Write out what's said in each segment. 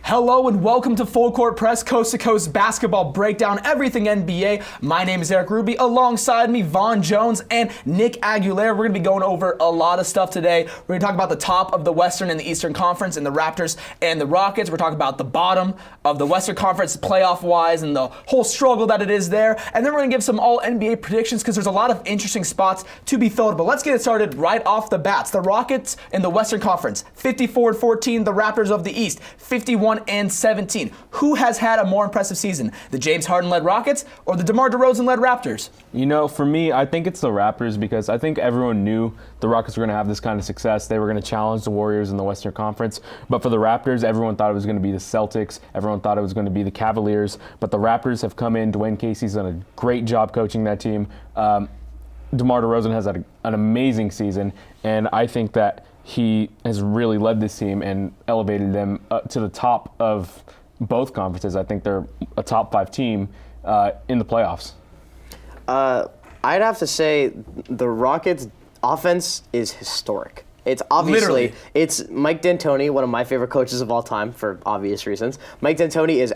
Hello and welcome to Full Court Press, Coast to Coast basketball breakdown, everything NBA. My name is Erik Ruby. Alongside me, Vaughan Jones and Nick Aguilera. We're going to be going over a lot of stuff today. We're going to talk about the top of the Western and the Eastern Conference and the Raptors and the Rockets. We're talking about the bottom of the Western Conference playoff-wise and the whole struggle that it is there. And then we're going to give some all-NBA predictions because there's a lot of interesting spots to be filled. But let's get it started right off the bats. The Rockets in the Western Conference, 54-14. The Raptors of the East, 51-17. Who has had a more impressive season, the James Harden-led Rockets or the DeMar DeRozan-led Raptors? You know, for me, I think it's the Raptors because I think everyone knew the Rockets were going to have this kind of success. They were going to challenge the Warriors in the Western Conference. But for the Raptors, everyone thought it was going to be the Celtics. Everyone thought it was going to be the Cavaliers. But the Raptors have come in. Dwayne Casey's done a great job coaching that team. DeMar DeRozan has had an amazing season, and I think that he has really led this team and elevated them to the top of both conferences. I think they're a top 5 team in the playoffs. I'd have to say the Rockets' offense is historic. It's obviously, it's Mike D'Antoni, one of my favorite coaches of all time for obvious reasons. Mike D'Antoni is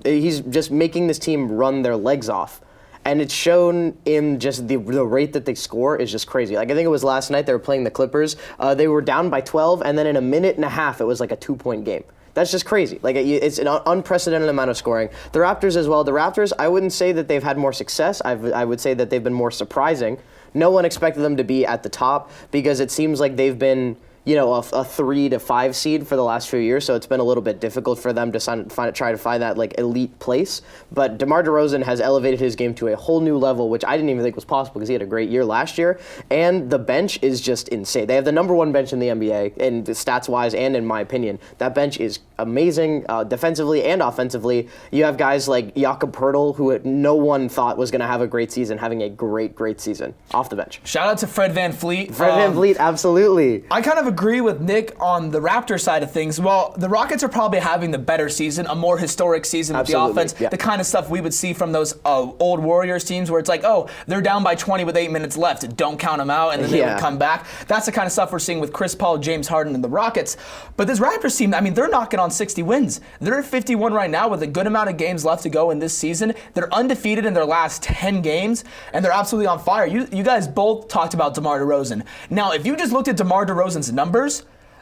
he's just making this team run their legs off. And it's shown in just the rate that they score is just crazy. Like, I think it was last night they were playing the Clippers. They were down by 12, and then in a minute and a half, it was like a 2-point game. That's just crazy. Like, it's an unprecedented amount of scoring. The Raptors as well. The Raptors, I wouldn't say that they've had more success. I would say that they've been more surprising. No one expected them to be at the top because it seems like they've been, you know, a 3 to 5 seed for the last few years, so it's been a little bit difficult for them to try to find that like elite place. But DeMar DeRozan has elevated his game to a whole new level, which I didn't even think was possible because he had a great year last year. And the bench is just insane. They have the number 1 bench in the NBA, in stats-wise and in my opinion. That bench is amazing defensively and offensively. You have guys like Jakob Poeltl, who no one thought was going to have a great season, having a great season off the bench. Shout out to Fred VanVleet. Fred VanVleet, absolutely. I kind of agree with Nick on the Raptors side of things. Well, the Rockets are probably having the better season, a more historic season with the offense, the kind of stuff we would see from those old Warriors teams where it's like, oh, they're down by 20 with 8 minutes left, don't count them out, and then they would come back. That's the kind of stuff we're seeing with Chris Paul, James Harden, and the Rockets. But this Raptors team, I mean, they're knocking on 60 wins. They're at 51 right now with a good amount of games left to go in this season. They're undefeated in their last 10 games, and they're absolutely on fire. You guys both talked about DeMar DeRozan. Now, if you just looked at DeMar DeRozan's numbers,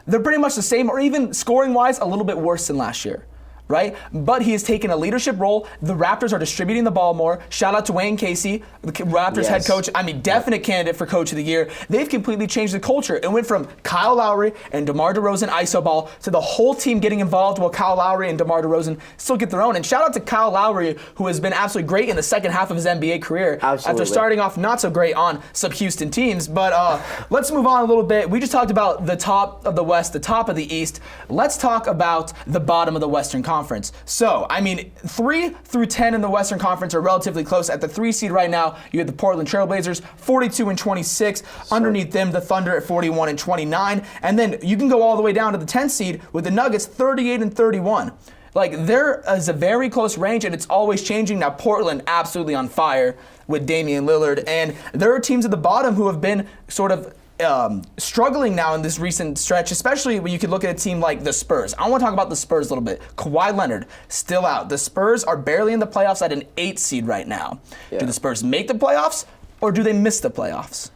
they're pretty much the same, or even scoring-wise, a little bit worse than last year, right? But he has taken a leadership role. The Raptors are distributing the ball more. Shout out to Dwayne Casey, the Raptors head coach. I mean, definite candidate for Coach of the Year. They've completely changed the culture. It went from Kyle Lowry and DeMar DeRozan iso ball to the whole team getting involved while Kyle Lowry and DeMar DeRozan still get their own. And shout out to Kyle Lowry, who has been absolutely great in the second half of his NBA career after starting off not so great on some Houston teams. But let's move on a little bit. We just talked about the top of the West, the top of the East. Let's talk about the bottom of the Western Conference. So, I mean, 3 through 10 in the Western Conference are relatively close. At the 3 seed right now, you have the Portland Trailblazers, 42-26. Underneath them, the Thunder at 41-29. And then you can go all the way down to the 10 seed with the Nuggets, 38-31. Like, there is a very close range, and it's always changing. Now, Portland absolutely on fire with Damian Lillard. And there are teams at the bottom who have been sort of struggling now in this recent stretch, especially when you could look at a team like the Spurs. I want to talk about the Spurs a little bit. Kawhi Leonard, still out. The Spurs are barely in the playoffs at an 8 seed right now. Yeah. Do the Spurs make the playoffs, or do they miss the playoffs?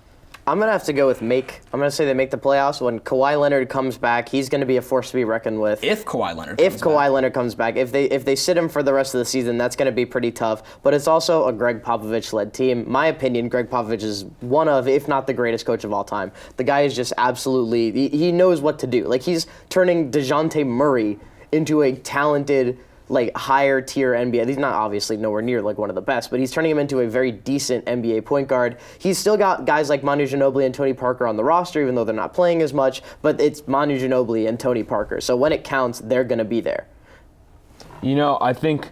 I'm going to have to go with make. I'm going to say they make the playoffs. When Kawhi Leonard comes back, he's going to be a force to be reckoned with. If Kawhi Leonard comes back. If they sit him for the rest of the season, that's going to be pretty tough. But it's also a Greg Popovich-led team. My opinion, Greg Popovich is one of, if not the greatest coach of all time. The guy is just absolutely, he knows what to do. Like, he's turning DeJounte Murray into a talented, like, higher tier NBA. He's not obviously nowhere near like one of the best, but he's turning him into a very decent NBA point guard. He's still got guys like Manu Ginobili and Tony Parker on the roster, even though they're not playing as much, but it's Manu Ginobili and Tony Parker. So when it counts, they're going to be there. You know, I think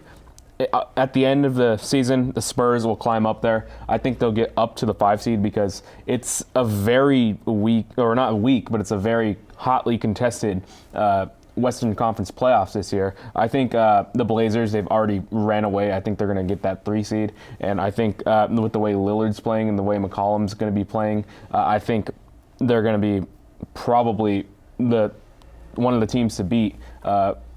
at the end of the season, the Spurs will climb up there. I think they'll get up to the 5 seed because it's a very weak, or not weak, but it's a very hotly contested Western Conference playoffs this year. I think the Blazers, they've already ran away. I think they're going to get that 3 seed. And I think with the way Lillard's playing and the way McCollum's going to be playing, I think they're going to be probably one of the teams to beat.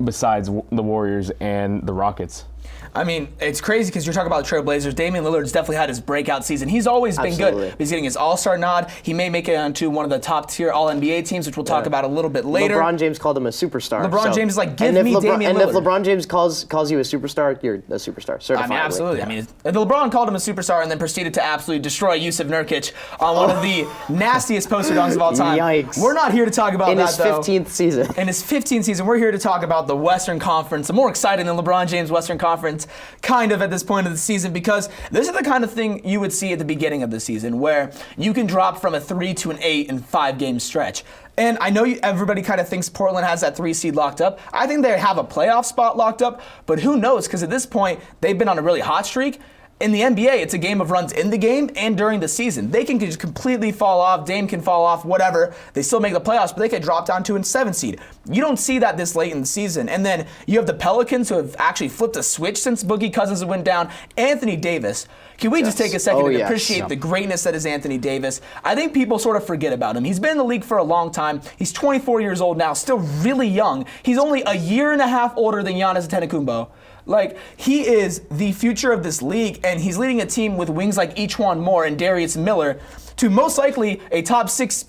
besides the Warriors and the Rockets. I mean, it's crazy because you're talking about the Trailblazers. Damian Lillard's definitely had his breakout season. He's always been good. He's getting his All-Star nod. He may make it onto one of the top-tier All-NBA teams, which we'll talk about a little bit later. LeBron James called him a superstar. LeBron James is like, give me Damian Lillard. And if LeBron James calls you a superstar, you're a superstar, certifiably. I mean, absolutely. Yeah. I mean, if LeBron called him a superstar and then proceeded to absolutely destroy Yusuf Nurkic on one of the nastiest poster dunks of all time. Yikes. We're not here to talk about that, though. In his 15th season. In his 15th season, we're here to talk about the Western Conference, the more exciting than LeBron James' Western Conference, kind of at this point of the season, because this is the kind of thing you would see at the beginning of the season where you can drop from a 3 to an 8 in 5-game stretch. And I know everybody kind of thinks Portland has that 3 seed locked up. I think they have a playoff spot locked up, but who knows, because at this point, they've been on a really hot streak. In the NBA, it's a game of runs in the game and during the season. They can just completely fall off. Dame can fall off, whatever. They still make the playoffs, but they can drop down to a 7 seed. You don't see that this late in the season. And then you have the Pelicans, who have actually flipped a switch since Boogie Cousins went down. Anthony Davis. Can we just take a second to appreciate the greatness that is Anthony Davis? I think people sort of forget about him. He's been in the league for a long time. He's 24 years old now, still really young. He's only a year and a half older than Giannis Antetokounmpo. Like, he is the future of this league, and he's leading a team with wings like Ejuan Moore and Darius Miller to most likely a top 6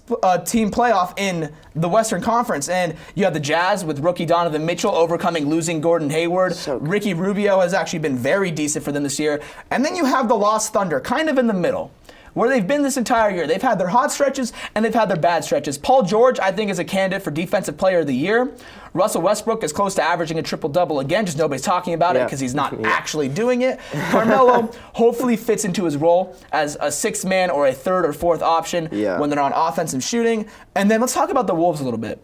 team playoff in the Western Conference. And you have the Jazz with rookie Donovan Mitchell overcoming losing Gordon Hayward. Ricky Rubio has actually been very decent for them this year. And then you have the Lost Thunder kind of in the middle, where they've been this entire year. They've had their hot stretches and they've had their bad stretches. Paul George, I think, is a candidate for Defensive Player of the Year. Russell Westbrook is close to averaging a triple-double again, just nobody's talking about it because he's not actually doing it. Carmelo hopefully fits into his role as a 6th man or a 3rd or 4th option when they're on offensive shooting. And then let's talk about the Wolves a little bit.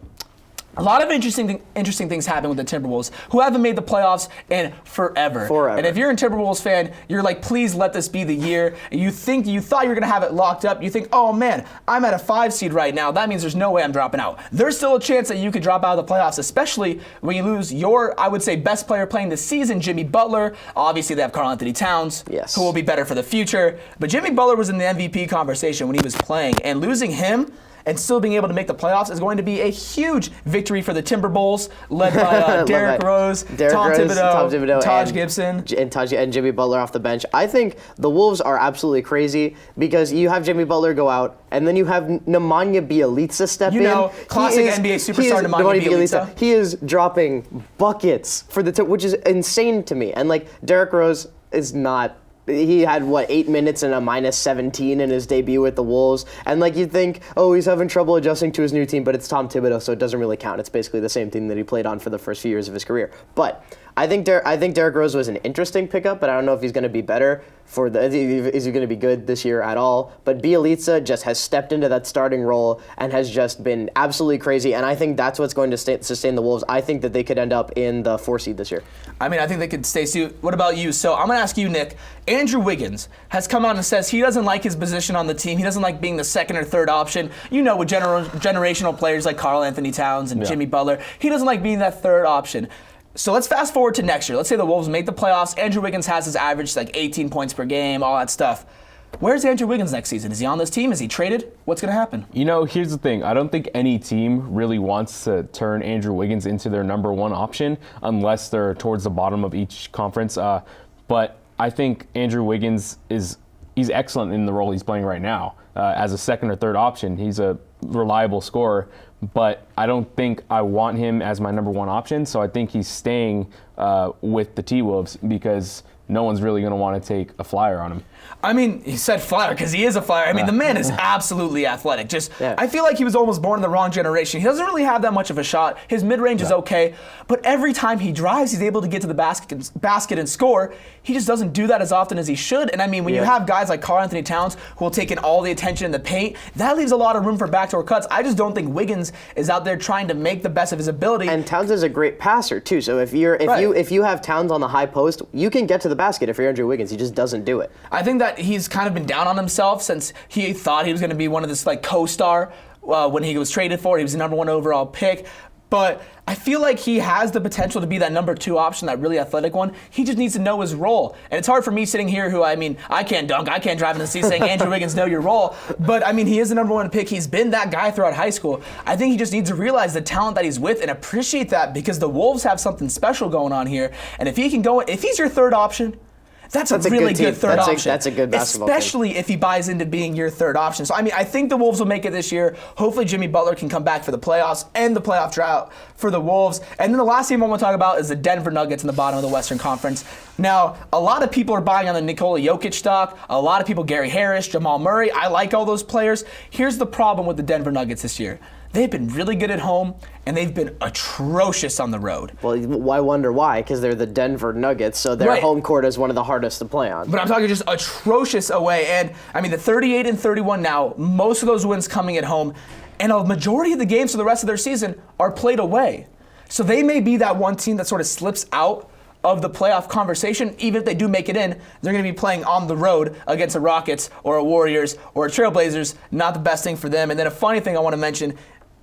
A lot of interesting things happen with the Timberwolves, who haven't made the playoffs in forever. And if you're a Timberwolves fan, you're like, please let this be the year. You thought you were going to have it locked up. You think, oh man, I'm at a 5 seed right now. That means there's no way I'm dropping out. There's still a chance that you could drop out of the playoffs, especially when you lose your, I would say, best player playing this season, Jimmy Butler. Obviously, they have Karl-Anthony Towns, who will be better for the future. But Jimmy Butler was in the MVP conversation when he was playing, and losing him and still being able to make the playoffs is going to be a huge victory for the Timberwolves, led by Derrick Rose, Tom Thibodeau, Taj Gibson. And Jimmy Butler off the bench. I think the Wolves are absolutely crazy because you have Jimmy Butler go out, and then you have Nemanja Bjelica step in. Classic NBA superstar Nemanja Bjelica. He is dropping buckets for the which is insane to me. And like Derrick Rose is not. He had, 8 minutes and a -17 in his debut with the Wolves. And, you'd think, oh, he's having trouble adjusting to his new team, but it's Tom Thibodeau, so it doesn't really count. It's basically the same team that he played on for the first few years of his career. But I think Derrick Rose was an interesting pickup, but I don't know if he's going to be better. Is he going to be good this year at all? But Bjelica just has stepped into that starting role and has just been absolutely crazy. And I think that's what's going to sustain the Wolves. I think that they could end up in the 4 seed this year. I mean, I think they could stay. What about you? So I'm going to ask you, Nick. Andrew Wiggins has come out and says he doesn't like his position on the team. He doesn't like being the 2nd or 3rd option. You know, with generational players like Karl-Anthony Towns and Jimmy Butler, he doesn't like being that 3rd option. So let's fast forward to next year. Let's say the Wolves make the playoffs. Andrew Wiggins has his average 18 points per game, all that stuff. Where's Andrew Wiggins next season? Is he on this team? Is he traded? What's going to happen? Here's the thing. I don't think any team really wants to turn Andrew Wiggins into their number 1 option unless they're towards the bottom of each conference. But I think Andrew Wiggins he's excellent in the role he's playing right now. As a 2nd or 3rd option, he's a reliable scorer. But I don't think I want him as my number 1 option, so I think he's staying with the T-Wolves because no one's really going to want to take a flyer on him. I mean, he said flyer because he is a flyer. I mean, the man is absolutely athletic. I feel like he was almost born in the wrong generation. He doesn't really have that much of a shot. His mid-range is okay, but every time he drives, he's able to get to the basket and score. He just doesn't do that as often as he should. And I mean, when you have guys like Karl-Anthony Towns who will take in all the attention in the paint, that leaves a lot of room for backdoor cuts. I just don't think Wiggins is out there trying to make the best of his ability. And Towns is a great passer too. So if you have Towns on the high post, you can get to the basket. If you're Andrew Wiggins, he just doesn't do it. I think that he's kind of been down on himself since he thought he was going to be one of this co-star when he was traded for. He was the number 1 overall pick. But I feel like he has the potential to be that number 2 option, that really athletic one. He just needs to know his role. And it's hard for me sitting here who, I can't dunk, I can't drive in the seat saying, Andrew Wiggins, know your role. But, he is the number 1 pick. He's been that guy throughout high school. I think he just needs to realize the talent that he's with and appreciate that, because the Wolves have something special going on here. And if he's your 3rd option, that's a really good third option. That's a good basketball Especially if he buys into being your 3rd option. So, I think the Wolves will make it this year. Hopefully Jimmy Butler can come back for the playoffs and the playoff drought for the Wolves. And then the last team I want to talk about is the Denver Nuggets in the bottom of the Western Conference. Now, a lot of people are buying on the Nikola Jokic stock. A lot of people, Gary Harris, Jamal Murray. I like all those players. Here's the problem with the Denver Nuggets this year. They've been really good at home, and they've been atrocious on the road. Well, I wonder why, because they're the Denver Nuggets, so their home court is one of the hardest to play on. But I'm talking just atrocious away. And, the 38-31 now, most of those wins coming at home, and a majority of the games for the rest of their season are played away. So they may be that one team that sort of slips out of the playoff conversation. Even if they do make it in, they're going to be playing on the road against the Rockets or a Warriors or a Trailblazers. Not the best thing for them. And then a funny thing I want to mention,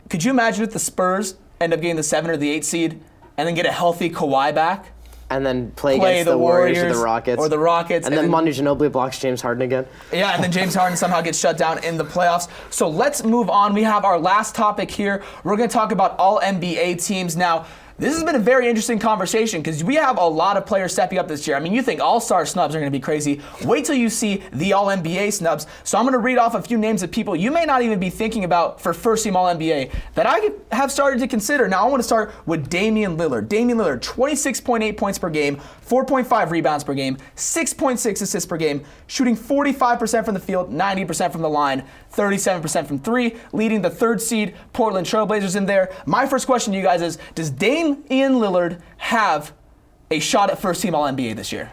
could you imagine if the Spurs end up getting the 7 or the 8 seed and then get a healthy Kawhi back? And then play against the Warriors or the Rockets. Or the Rockets. And then Manu Ginobili blocks James Harden again. Yeah, and then James Harden somehow gets shut down in the playoffs. So let's move on. We have our last topic here. We're going to talk about all NBA teams. Now, this has been a very interesting conversation because we have a lot of players stepping up this year. You think all-star snubs are going to be crazy. Wait till you see the all-NBA snubs. So I'm going to read off a few names of people you may not even be thinking about for first-team all-NBA that I have started to consider. Now I want to start with Damian Lillard. Damian Lillard, 26.8 points per game, 4.5 rebounds per game, 6.6 assists per game, shooting 45% from the field, 90% from the line, 37% from 3, leading the 3rd seed Portland Trailblazers in there. My first question to you guys is, does Damian Lillard have a shot at first team All-NBA this year?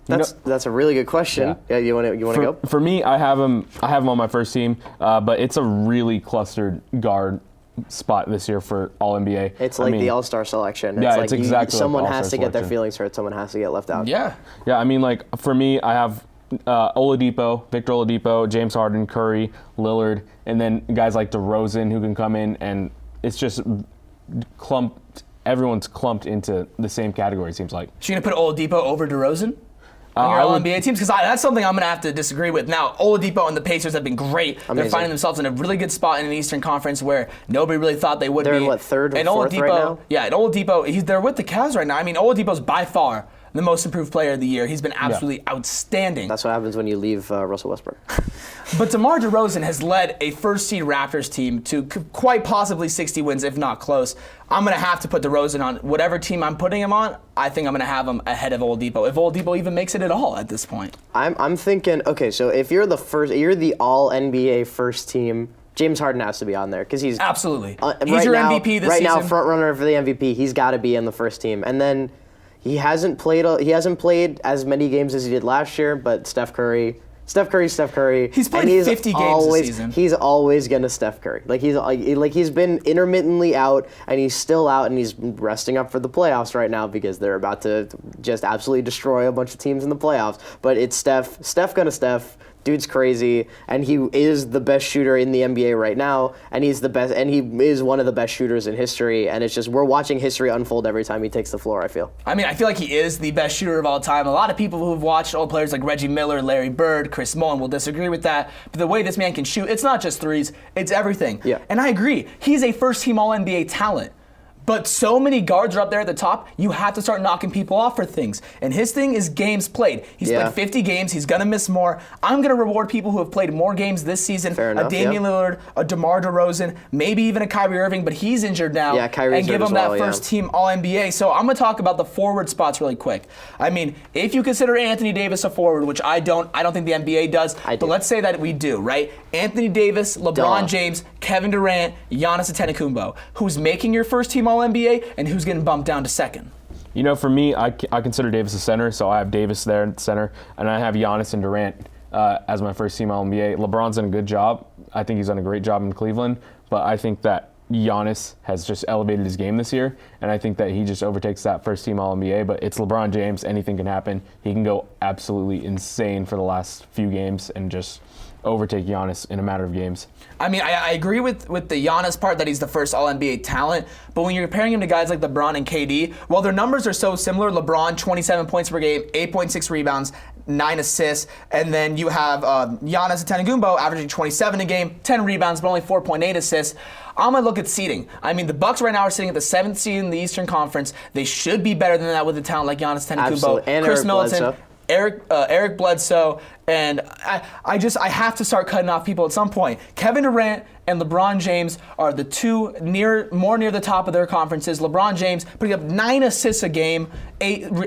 That's a really good question. Yeah, you want to go? For me, I have him on my first team, but it's a really clustered guard spot this year for All-NBA. It's like the All-Star selection. Yeah, it's exactly someone like has to selection. Get their feelings hurt. Someone has to get left out. Yeah. Yeah, for me, I have Oladipo, Victor Oladipo, James Harden, Curry, Lillard, and then guys like DeRozan who can come in, and it's just everyone's clumped into the same category, it seems like. So you're going to put Oladipo over DeRozan on your All-NBA teams? Because that's something I'm going to have to disagree with. Now, Oladipo and the Pacers have been great. Amazing. They're finding themselves in a really good spot in an Eastern Conference where nobody really thought they would be. They're, 3rd or 4th right now? Yeah, and Oladipo, they're with the Cavs right now. Oladipo's by far the most improved player of the year. He's been absolutely outstanding. That's what happens when you leave Russell Westbrook. But DeMar DeRozan has led a first-seed Raptors team to quite possibly 60 wins, if not close. I'm going to have to put DeRozan on whatever team I'm putting him on. I think I'm going to have him ahead of Oladipo, if Oladipo even makes it at all at this point. I'm thinking, okay, so if you're the All-NBA first team, James Harden has to be on there because he's absolutely he's your MVP this season. Right now, front runner for the MVP. He's got to be in the first team, and then he hasn't played as many games as he did last year. But Steph Curry. He's played 50 games this season. He's always gonna Steph Curry. He's been intermittently out, and he's still out, and he's resting up for the playoffs right now because they're about to just absolutely destroy a bunch of teams in the playoffs. But it's Steph. Steph. Dude's crazy, and he is the best shooter in the NBA right now, and he's the best, and he is one of the best shooters in history, and it's just we're watching history unfold every time he takes the floor, I feel. I feel like he is the best shooter of all time. A lot of people who have watched old players like Reggie Miller, Larry Bird, Chris Mullin will disagree with that, but the way this man can shoot, it's not just threes, it's everything. Yeah. And I agree, he's a first-team All-NBA talent. But so many guards are up there at the top, you have to start knocking people off for things. And his thing is games played. He's played 50 games. He's going to miss more. I'm going to reward people who have played more games this season. Fair enough, a Damian Lillard, a DeMar DeRozan, maybe even a Kyrie Irving, but he's injured now. Yeah, Kyrie's and give him that first team All-NBA. So I'm going to talk about the forward spots really quick. If you consider Anthony Davis a forward, which I don't think the NBA does, but let's say that we do, right? Anthony Davis, LeBron James, Kevin Durant, Giannis Antetokounmpo. Who's making your first team All-NBA and who's getting bumped down to second? For me, I consider Davis a center, so I have Davis there at center, and I have Giannis and Durant as my first team All-NBA. LeBron's done a good job. I think he's done a great job in Cleveland, but I think that Giannis has just elevated his game this year, and I think that he just overtakes that first team All-NBA, but it's LeBron James. Anything can happen. He can go absolutely insane for the last few games and just overtake Giannis in a matter of games. I mean, I agree with the Giannis part that he's the first All-NBA talent, but when you're comparing him to guys like LeBron and KD, while their numbers are so similar, LeBron, 27 points per game, 8.6 rebounds, 9 assists, and then you have Giannis Antetokounmpo averaging 27 a game, 10 rebounds, but only 4.8 assists. I'm going to look at seeding. I mean, the Bucks right now are sitting at the 7th seed in the Eastern Conference. They should be better than that with a talent like Giannis Antetokounmpo, And Chris Eric Middleton, Bledsoe. Eric Bledsoe, and I have to start cutting off people at some point. Kevin Durant and LeBron James are the two more near the top of their conferences. LeBron James putting up 9 assists a game,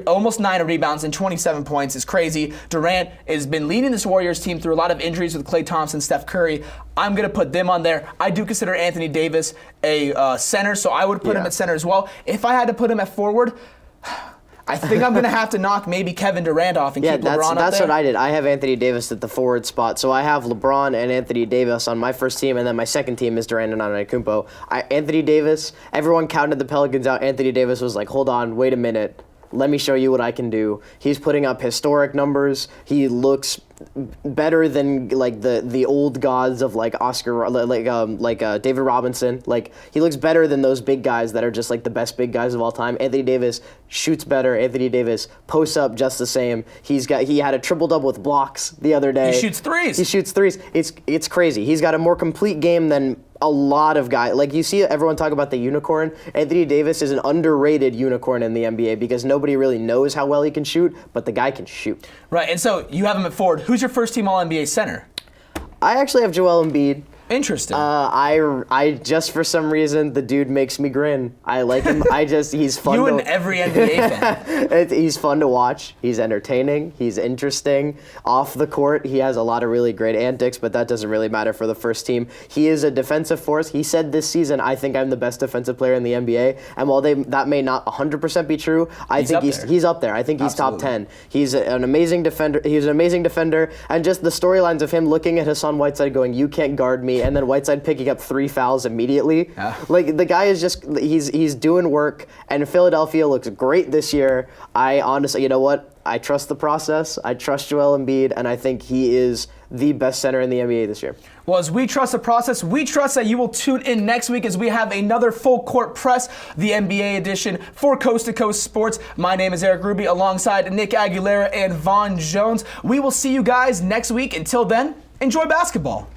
almost 9 rebounds, and 27 points is crazy. Durant has been leading this Warriors team through a lot of injuries with Klay Thompson, Steph Curry. I'm going to put them on there. I do consider Anthony Davis a center, so I would put him at center as well. If I had to put him at forward, I think I'm going to have to knock maybe Kevin Durant off and keep LeBron up there. That's what I did. I have Anthony Davis at the forward spot. So I have LeBron and Anthony Davis on my first team, and then my second team is Durant and Antetokounmpo. Anthony Davis, everyone counted the Pelicans out. Anthony Davis was like, hold on, wait a minute. Let me show you what I can do. He's putting up historic numbers. He looks better than like the old gods of like David Robinson. Like he looks better than those big guys that are just like the best big guys of all time. Anthony Davis shoots better. Anthony Davis posts up just the same. He had a triple double with blocks the other day. He shoots threes. It's crazy. He's got a more complete game than a lot of guys. Like you see everyone talk about the unicorn. Anthony Davis is an underrated unicorn in the NBA because nobody really knows how well he can shoot, but the guy can shoot. Right, and so you have him at forward. Who's your first team All-NBA center? I actually have Joel Embiid. Interesting. I just for some reason the dude makes me grin. I like him. He's fun. You and every NBA fan. He's fun to watch. He's entertaining. He's interesting. Off the court, he has a lot of really great antics, but that doesn't really matter for the first team. He is a defensive force. He said this season, "I think I'm the best defensive player in the NBA." And while that may not 100% be true, I think he's up there. I think he's Absolutely. top 10. He's an amazing defender. He's an amazing defender, and just the storylines of him looking at Hassan Whiteside going, "You can't guard me," and then Whiteside picking up 3 fouls immediately. Yeah. Like the guy is just he's doing work, and Philadelphia looks great this year. I honestly, you know what? I trust the process. I trust Joel Embiid, and I think he is the best center in the NBA this year. Well, as we trust the process, we trust that you will tune in next week as we have another full court press, the NBA edition for Coast to Coast Sports. My name is Erik Ruby alongside Nick Aguilera and Vaughan Jones. We will see you guys next week. Until then, enjoy basketball.